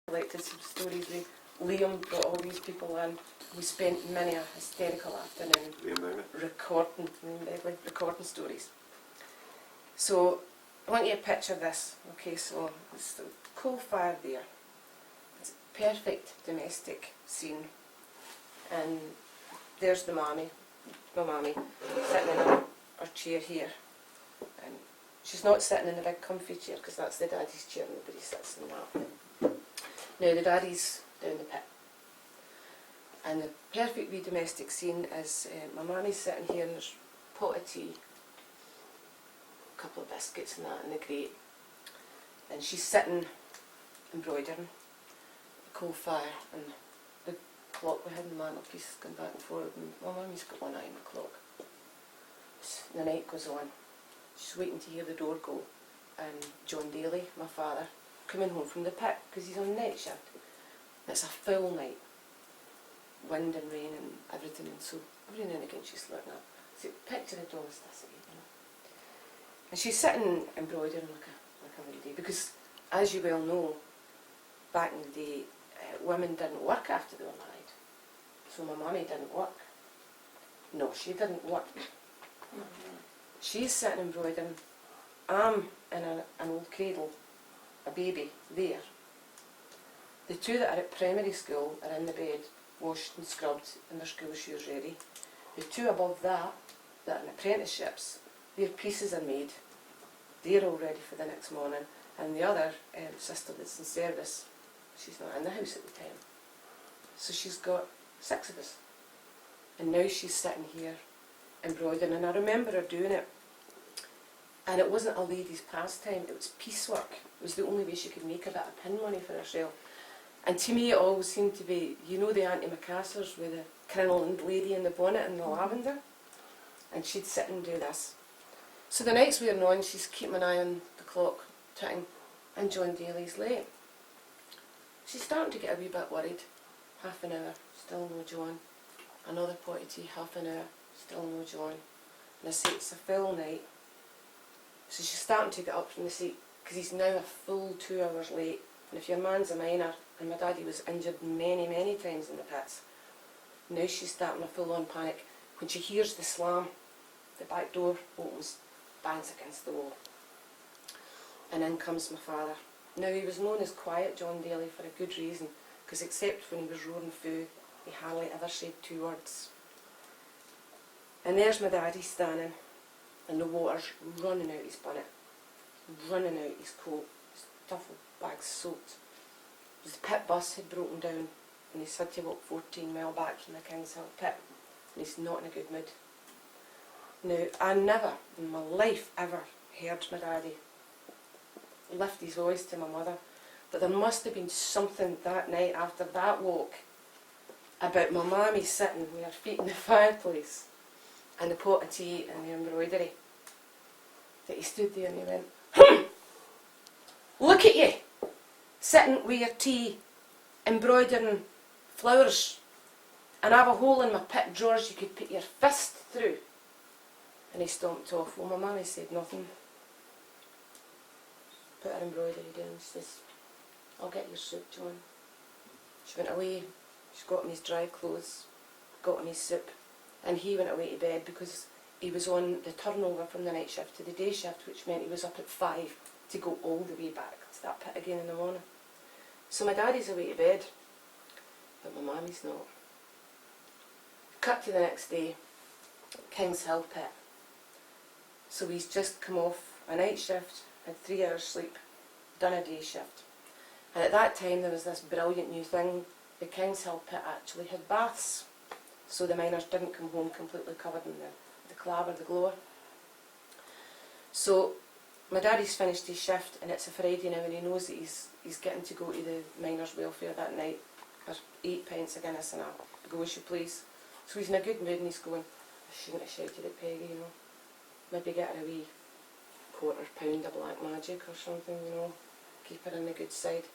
collected some stories with Liam, brought all these people in. We spent many a hysterical afternoon recording stories. So I want you to picture this. Okay, so it's the coal fire there. It's a perfect domestic scene. And there's the my mammy, sitting in her chair here. And she's not sitting in the big comfy chair, because that's the daddy's chair, nobody sits in that. Now the daddy's down the pit. And the perfect wee domestic scene is my mammy's sitting here and there's a pot of tea, a couple of biscuits and that in the grate. And she's sitting embroidering the coal fire, and the clock we had in the mantelpiece has gone back and forward, and my mummy's got one eye on the clock. The night goes on. She's waiting to hear the door go, and John Daly, my father, coming home from the pit because he's on night shift. It's a full night, wind and rain and everything, and so every now and again she's looking up. So picture a domesticity, you know. And she's sitting embroidering like a lady, because as you well know, back in the day, women didn't work after they were married. So my mummy didn't work. No, she didn't work. She's sitting embroidering. I'm in an old cradle, a baby, there. The two that are at primary school are in the bed, washed and scrubbed, and their school shoes ready. The two above that are in apprenticeships, their pieces are made. They're all ready for the next morning. And the other sister that's in service, she's not in the house at the time. So she's got 6 of us. And now she's sitting here embroidering, and I remember her doing it. And it wasn't a lady's pastime, it was piecework. It was the only way she could make a bit of pin money for herself. And to me it always seemed to be, you know, the antimacassars with the crinolined lady in the bonnet and the lavender? And she'd sit and do this. So the nights we were on, she's keeping an eye on the clock ticking, and John Daly's late. She's starting to get a wee bit worried. Half an hour, still no John. Another pot of tea, half an hour, still no John. And I say it's a full night. So she's starting to get up from the seat, because he's now a full 2 hours late. And if your man's a miner, and my daddy was injured many, many times in the pits, now she's starting a full-on panic. When she hears the slam, the back door opens, bangs against the wall. And in comes my father. Now he was known as Quiet John Daly for a good reason, because except when he was roaring foo, he hardly ever said 2 words. And there's my daddy standing, and the water's running out his bonnet, running out his coat, his duffel bag's soaked. The pit bus had broken down, and he's had to walk 14 mile back from the King's Hill pit, and he's not in a good mood. Now, I never in my life ever heard my daddy lift his voice to my mother, but there must have been something that night after that walk about my mammy sitting with her feet in the fireplace and the pot of tea and the embroidery, that he stood there and he went, look at you, sitting with your tea, embroidering flowers, and I have a hole in my pit drawers you could put your fist through. And he stomped off. Well, my mammy said nothing. Put her embroidery down. She says, I'll get your soup, John. She went away. She got him his dry clothes, got him his soup, and he went away to bed because he was on the turnover from the night shift to the day shift, which meant he was up at 5 to go all the way back to that pit again in the morning. So my daddy's away to bed, but my mammy's not. Cut to the next day, King's Hill pit. So he's just come off a night shift, had 3 hours sleep, done a day shift. And at that time there was this brilliant new thing. The King's Hill pit actually had baths, so the miners didn't come home completely covered in the clabber, the glower. So my daddy's finished his shift, and it's a Friday now, and he knows that he's getting to go to the miners' welfare that night for 8 pints of Guinness and a go as you please. So he's in a good mood, and he's going, I shouldn't have shouted at Peggy, you know. Maybe get her a wee £1/4 of black magic or something, you know. Keep her on the good side.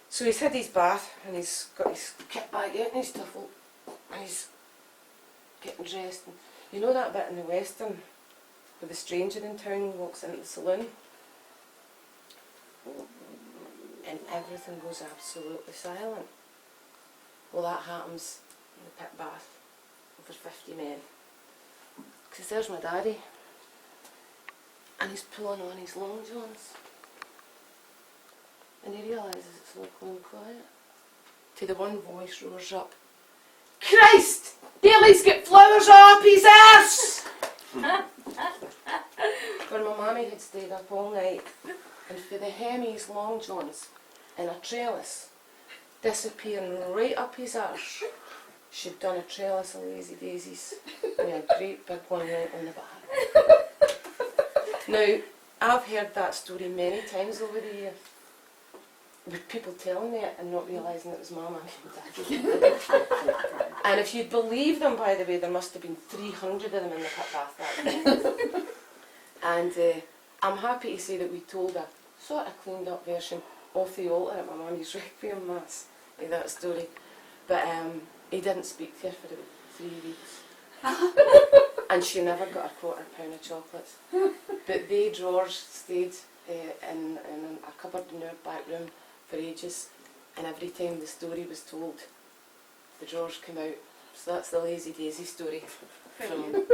So he's had his bath, and he's got his kit bag out and his duffel, and he's getting dressed. And you know that bit in the Western where the stranger in town walks into the saloon? and everything goes absolutely silent. Well, that happens in the pit bath, over 50 men. Because there's my daddy, and he's pulling on his long johns. And he realises it's all gone quiet. Till the one voice roars up, "Christ! Bailey's got flowers all up his arse!" When my mammy had stayed up all night, and for the hem of his long johns in a trellis, disappearing right up his arse, she'd done a trellis of lazy daisies with a great big one right on the back. Now, I've heard that story many times over the years, with people telling me it and not realising it was my mummy and daddy. And if you'd believe them, by the way, there must have been 300 of them in the pit bath that day. And I'm happy to say that we told a sort of cleaned up version of the altar at my mummy's requiem mass of that story. But he didn't speak to her for about 3 weeks. And she never got a £1/4 of chocolates. But they drawers stayed in a cupboard in our back room for ages, and every time the story was told, the drawers came out. So that's the Lazy Daisy story from Cleon.